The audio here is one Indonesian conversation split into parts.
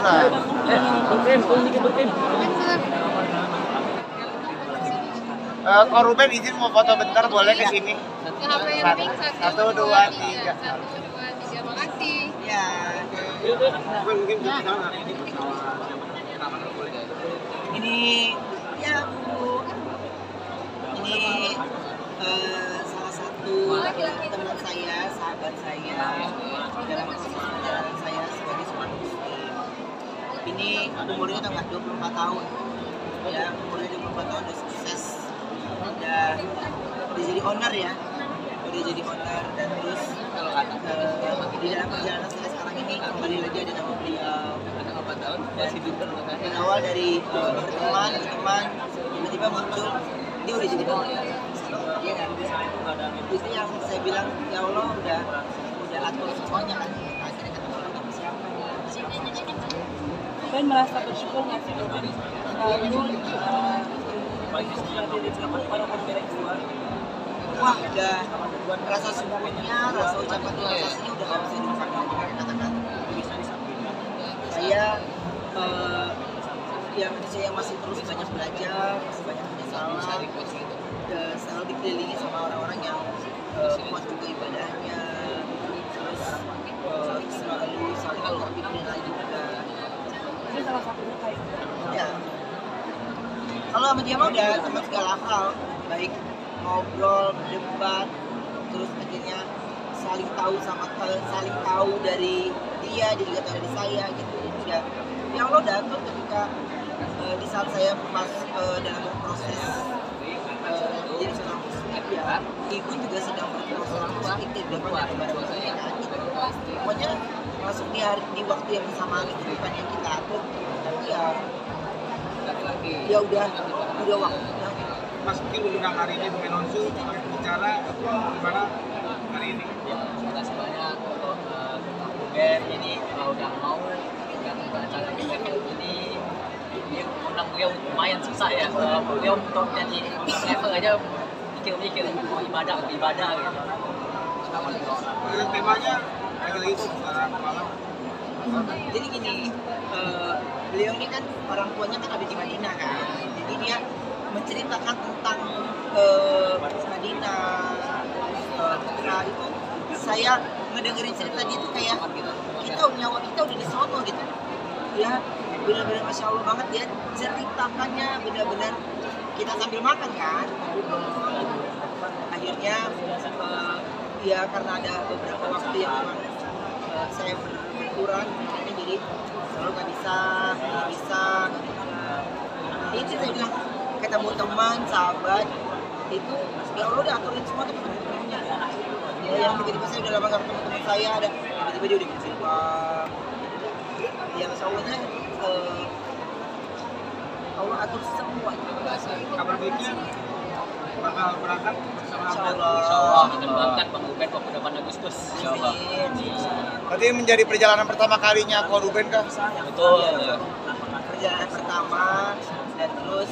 lah. Kok Ruben izin mau foto bentar, boleh ke sini? Satu, dua, tiga. Makasih. Ya. Ini ya Bu. Ini salah satu teman saya, sahabat saya dalam proses perjalanan saya sebagai seorang muslim. Ini umurnya udah nggak 24 tahun. Ya, umurnya 24 tahun udah sukses. Udah jadi owner ya. Udah jadi owner dan terus di dalam perjalanan saya sekarang ini kembali lagi ada nama beliau. Berawal dari berteman, tiba-tiba muncul dia udah jadi owner. Iya kan? Itu yang saya bilang, ya Allah udah atur semuanya kan. Akhirnya ketemu lagi siapa? Dan merasa bersyukur nggak sih dari wah, udah rasa syukurnya, rasa ucapan terima kasihnya udah nggak bisa diungkapkan lagi pakai kata-kata. Saya saya masih terus banyak belajar, masih banyak menyesalah, selalu dikelilingi sama orang-orang yang kuat juga ibadahnya, terus selalu saling mengerti lagi juga. ini salah satunya kayak Ya, kalau sama dia mah udah sama segala hal, baik ngobrol, berdebat, terus akhirnya saling tahu dari dia juga tahu dari saya gitu. Ya Allah udah atur ketika di saat saya pas dalam proses jadi seorang muslim ya, ibu juga sedang berproses seorang muslim di depan bareng saya kan. Pokoknya masuk di waktu yang bersamaan itu bukan yang kita atur, tapi ya udah waktunya. Mas mungkin undang hari ini dengan Onsu bicara gimana hari ini? Terima kasih banyak untuk Ruben ini udah mau yang acara ini dia undang beliau lumayan susah ya. Beliau untuk jadi level aja mikir mau ibadah gitu. Temanya lagi-lagi itu malam. Jadi gini, beliau ini kan orang tuanya kan ada di Madinah kan, jadi dia menceritakan tentang Madinah, Mekah itu. Saya ngedengerin cerita dia itu kayak nyawa kita udah di sono gitu. Ya, benar-benar masya Allah banget dia ceritakannya, benar-benar kita sambil makan kan. Akhirnya ya karena ada beberapa waktu yang memang saya berkurang, jadi selalu nggak bisa. Ini saya bilang ketemu teman, sahabat itu ya Allah udah aturin semua tuh teman-temannya. Ya, yang tiba-tiba saya udah lama nggak ketemu teman saya, ada tiba-tiba dia udah berjumpa. Yang soalnya Allah atur semua. Kabar baiknya bakal berangkat sama Insyaallah akan berangkat Bang Ruben pada 8 Agustus. Insyaallah. Berarti menjadi perjalanan pertama kalinya Ko Ruben kah? Betul. Perjalanan pertama dan terus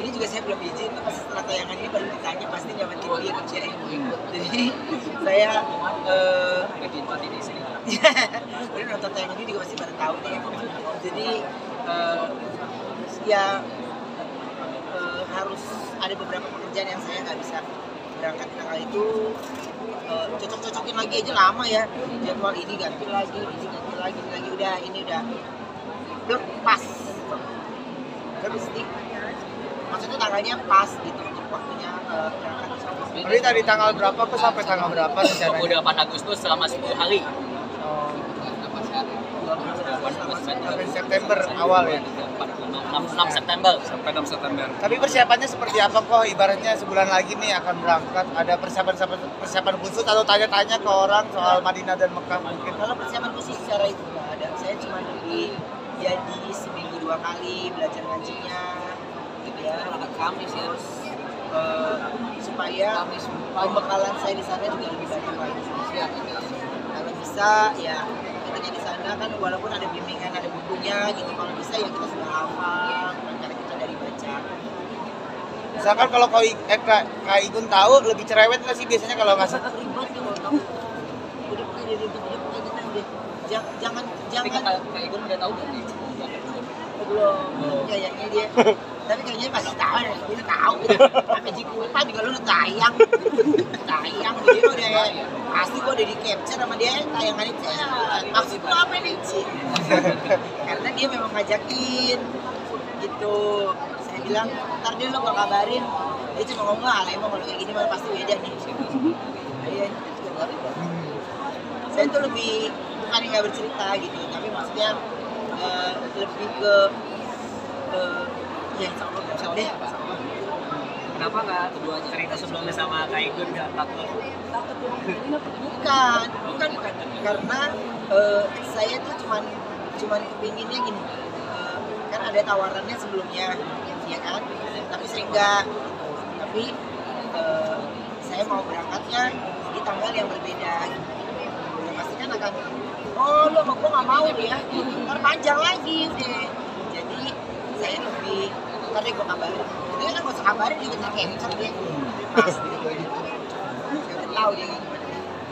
ini juga saya belum izin, tapi setelah tayangan ini baru ditanya pasti nyaman TV ya kerjain. Jadi saya di sini. udah nonton tayangan ini juga pasti pada tahu deh. Jadi harus ada beberapa pekerjaan yang saya nggak bisa berangkat tanggal itu. Cocok-cocokin lagi aja lama ya, jadwal ini ganti lagi udah belum pas. Mesti maksudnya tanggalnya pas gitu untuk waktunya berangkat. Jadi tadi tanggal berapa ke sampai tanggal berapa rencananya? Udah 8 Agustus selama 10 hari. Sampai September awal ya? 6 September. Sampai 6 September. Tapi persiapannya seperti apa kok? Ibaratnya sebulan lagi nih akan berangkat, ada persiapan khusus atau tanya-tanya ke orang soal Madinah dan Mekah mungkin? Kalau persiapan khusus secara itu nggak ada. Saya cuma jadi seminggu 2 kali belajar ngajinya gitu ya. Kamis ya. Supaya pembekalan saya di sana juga lebih banyak lagi. Kalau bisa ya kita di sana kan walaupun ada bimbingan, ada bukunya gitu, kalau bisa ya kita sudah hafal cara kita dari baca. Misalkan kalau Kak Igun tahu lebih cerewet nggak sih biasanya kalau ngasih? Ribet kalau tahu. Udah pakai ribet kita deh. jangan Tapi jangan Kak Igun udah tahu belum nih? belum kayaknya dia tapi kayaknya pasti tahu deh dia tahu sampai Cikupa juga lu udah tayang gitu udah ya pasti gua udah di capture sama dia tayangan itu ya maksud lu apa nih Ci? Karena dia memang ngajakin gitu saya bilang ntar dia lo gak kabarin dia cuma ngomong emang kalau kayak gini malah pasti beda nih iya saya tuh lebih bukan nggak bercerita gitu tapi maksudnya lebih ke ya insya Allah deh Kenapa nggak cerita sebelumnya sama Kak Igun nggak takut? bukan karena saya tuh cuman kepinginnya gini kan ada tawarannya sebelumnya ya kan tapi saya enggak tapi saya mau berangkatnya di tanggal yang berbeda gitu. Ya, pasti kan akan lo sama gue nggak mau dia ntar panjang lagi deh jadi saya lebih ntar deh gue kabarin dia kan gak usah kabarin juga ntar capture dia pasti saya udah tahu dia gimana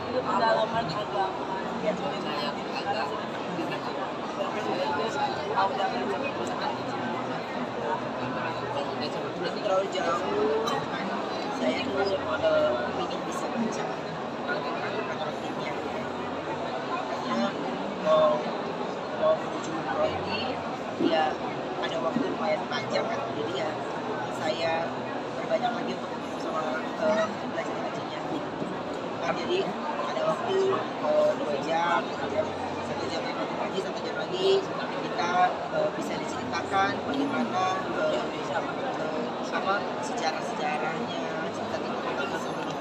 Itu pendalaman agama. Ya, berarti terlalu jauh saya tuh ingin bisa baca rutinnya karena mau menuju umroh ini ya ada waktu lumayan panjang kan jadi ya saya berbanyak lagi untuk ketemu sama belajar hajinya kan jadi ada waktu 2 jam 1 jam lagi 1 jam lagi kita bisa diceritakan bagaimana apa sejarah-sejarahnya cerita tentang sebelum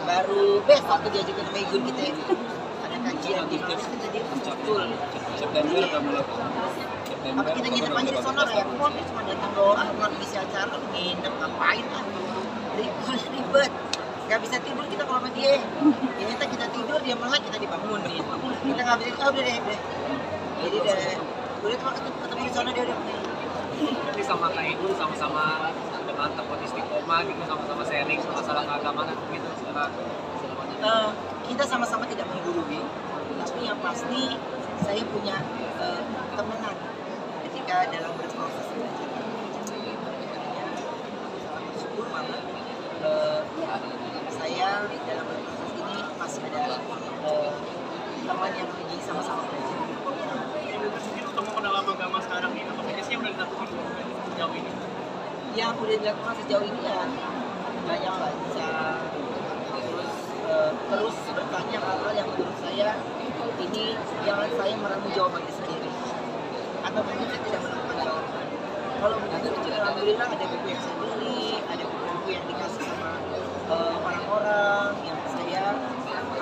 baru besok tuh diajakin sama Igun kita ada kajian di jadi betul September atau mulai? apa kita nginep aja di sono ya kok dia cuma datang doang nggak ngisi acara nginep ngapain ribet nggak bisa tidur kita kalau sama dia ternyata kita tidur dia melek kita dibangunin kita nggak bisa udah deh jadi udah ketemu di sana dia udah Nanti sama Kak Igun sama-sama dengan tempat istiqomah gitu sama-sama sharing masalah keagamaan gitu secara kita sama-sama tidak menggurui tapi yang pasti saya punya temenan ketika dalam berproses belajar syukur banget saya dalam berproses ini masih ada teman yang lagi sama-sama belajar untuk mengenal agama sekarang ini apa sih yang udah dilakukan sejauh ini? yang udah dilakukan sejauh ini ya banyak baca terus bertanya hal-hal yang menurut saya ini jangan saya meramu jawabannya sendiri atau mungkin saya tidak menemukan jawaban kalau begitu alhamdulillah ada buku yang saya beli ada buku yang dikasih sama orang-orang yang saya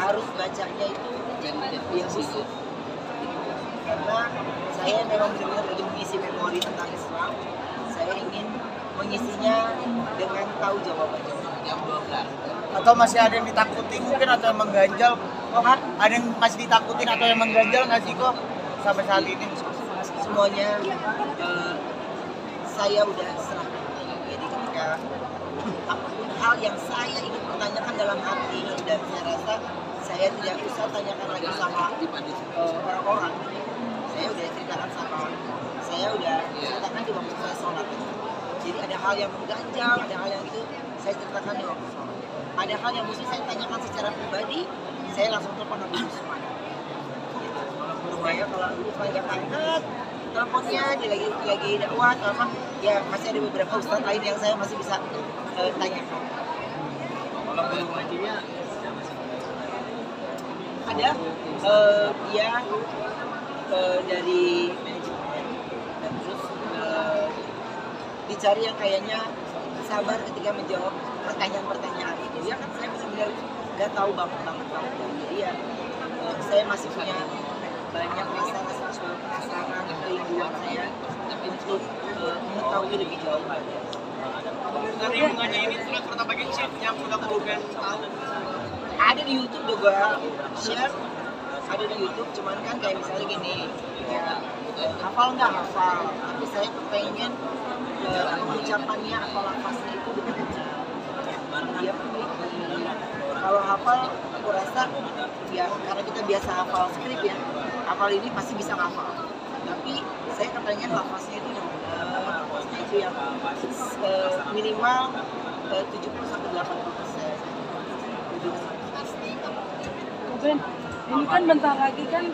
harus bacanya itu dia khusus karena saya memang benar-benar lagi mengisi memori tentang Islam saya ingin mengisinya dengan tahu jawabannya yang 12 Atau masih ada yang ditakutin mungkin atau yang mengganjal? oh kan Ada yang masih ditakutin atau yang mengganjal nggak sih kok sampai saat ini? semuanya saya udah serahkan jadi ketika apapun hal yang saya ingin pertanyakan dalam hati dan saya rasa saya tidak usah tanyakan lagi sama orang-orang saya udah ceritakan sama saya udah ceritakan di waktu saya sholat jadi ada hal yang mengganjal ada hal yang itu saya ceritakan di waktu sholat ada hal yang mesti saya tanyakan secara pribadi saya langsung telepon Abu Usman supaya kalau Abu Usman nggak angkat teleponnya dia lagi dakwah atau apa ya masih ada beberapa ustadz lain yang saya masih bisa tanyakan Kalau belum ngajinya ada dia dari manajemen dan terus dicari yang kayaknya sabar ketika menjawab pertanyaan-pertanyaan itu ya kan saya benar-benar nggak tahu banget jadi ya saya masih punya banyak penasaran kerinduan saya untuk mengetahui lebih jauh lagi. dari hubungannya ini surat pertama Genshin yang sudah kemudian tahu Ada di YouTube juga share, ada di YouTube cuman kan kayak misalnya gini, ya hafal nggak hafal, tapi saya pengen pengucapannya atau lafaznya itu benar-benar dia memiliki Kalau hafal, aku rasa ya karena kita biasa hafal skrip ya, hafal ini pasti bisa ngafal. Tapi saya kepengen lafaznya itu yang lafaznya itu yang minimal 70-80%. Ben, ini kan bentar lagi kan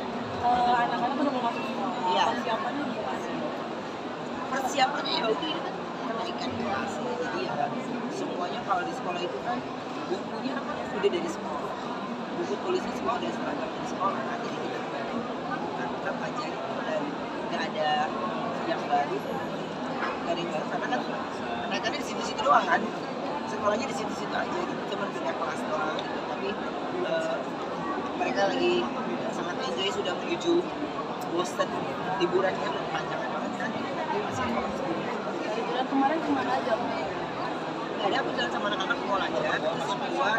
anak-anak udah mau masuk sekolah. Iya. Persiapannya gimana? Persiapannya ya udah kenaikan kelas. Jadi ya semuanya kalau di sekolah itu kan bukunya udah dari sekolah. Buku tulisnya semua udah seragam dari sekolah. Nah, jadi kita tetap aja gitu dan nggak ada yang baru dari baru karena kan kenaikannya di situ-situ doang kan. Sekolahnya di situ-situ aja gitu, cuma beda kelas doang gitu. Tapi mereka lagi sangat enjoy sudah menuju bosen liburannya berpanjangan banget kan tapi masih Liburan kemarin kemana aja? nggak ada, aku jalan sama anak-anak mall aja terus kedua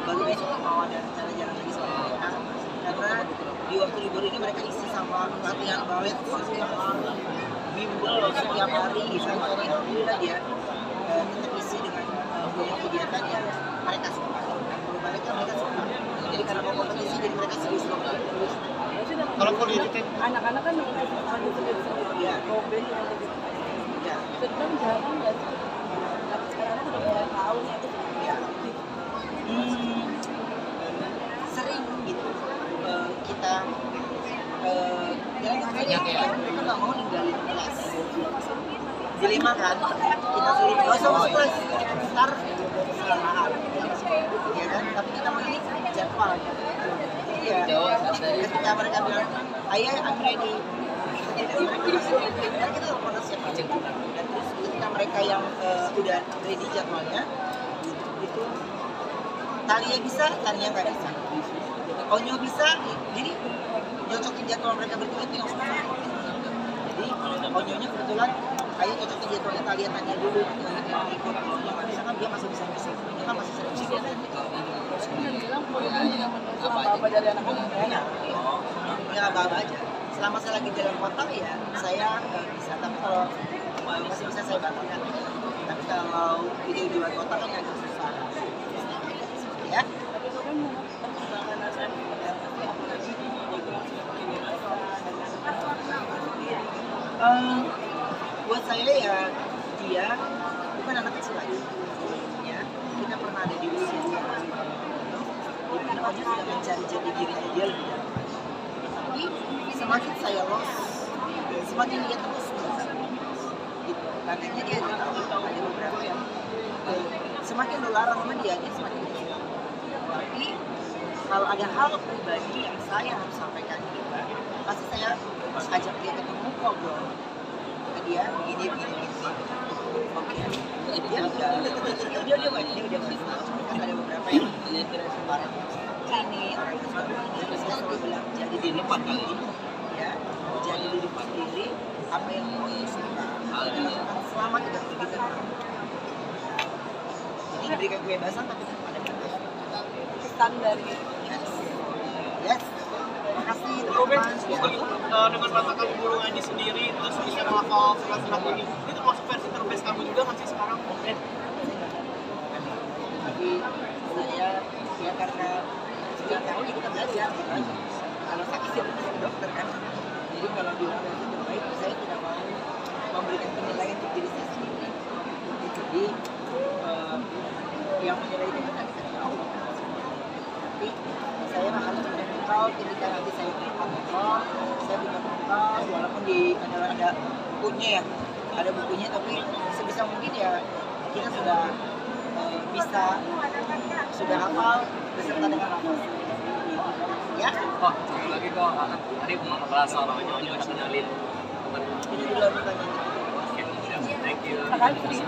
baru besok mau ada rencana jalan lagi sama mereka karena di waktu libur ini mereka isi sama latihan balet setiap hari bimbel setiap hari gitu jadi alhamdulillah dia tetap isi dengan banyak kegiatan yang mereka suka dan kalau balik kan mereka suka jadi karena mau kompetisi jadi mereka serius banget. Kalau politik Anak-anak kan udah sendiri sendiri. Iya. Koben yang lebih. Ya, Sedang jarang nggak sih? Tapi sekarang udah mulai tahu nih itu. ya. Sering gitu kita jalan kaki mereka nggak mau ninggalin kelas dilema kan kita suruh nggak usah masuk kelas ntar kesalahan ya kan tapi kita mau ini jadwal iya ketika mereka bilang ayah I'm ready jadi mereka masih ready dan kita telepon siap aja dan terus ketika mereka yang udah ready jadwalnya itu Talia bisa, Tania nggak bisa. Onyo bisa, jadi nyocokin jadwal mereka berdua itu yang susah. Jadi Onyonya kebetulan, ayo nyocokin jadwalnya Talia tanya dulu nanti Onyo yang ikut. Kalau dia nggak bisa kan dia masih bisa musik. Dia kan masih sering musik. Kan bilang Koben tidak menuntut apa-apa dari anak-anak ya. Ya apa-apa aja. Selama saya lagi dalam kota ya saya bisa. Tapi kalau masih bisa saya batalkan. Tapi kalau itu di luar kota kan agak susah. Ya. Tapi Koben mau perkembangan ASN Buat saya ya dia bukan anak kecil lagi ya kita pernah ada di usia dia di mana Onyo sudah mencari jati dirinya dia lebih dalam tapi semakin saya lost semakin dia terus gitu makanya dia tahu ada beberapa yang semakin larang sama dia semakin dia tapi kalau ada hal pribadi yang saya harus sampaikan ke dia pasti saya ajak dia ketemu ngobrol ke dia begini oke dia udah kan ada beberapa yang orang ini orang itu saya selalu bilang jadi diri sendiri ya jadi diri sendiri apa yang mau suka lakukan selama tidak merugikan orang jadi diberikan kebebasan tapi tetap ada batas standar gitu. yes makasih Koben, teman-teman dengan merasakan burung Aji sendiri, terus bisa menghafal surat-surat ini termasuk versi terbaik kamu juga nggak sih sekarang? Koben? tapi saya ya karena setiap tahun kita belajar gitu aja. Kalau sakit ya kita ke dokter kan jadi kalau bilang versi terbaik saya tidak mau memberikan penilaian untuk diri saya sendiri jadi yang menilai itu kan kita tahu tapi saya harus mental ketika nanti saya punya mental saya punya mental walaupun di ada bukunya ya ada bukunya tapi sebisa mungkin ya kita sudah bisa sudah hafal beserta dengan hafal ya Oh, satu lagi kok. Tadi mau bahasa namanya Onyo kenalin. ini dulu pertanyaan Oke, thank you. Makasih.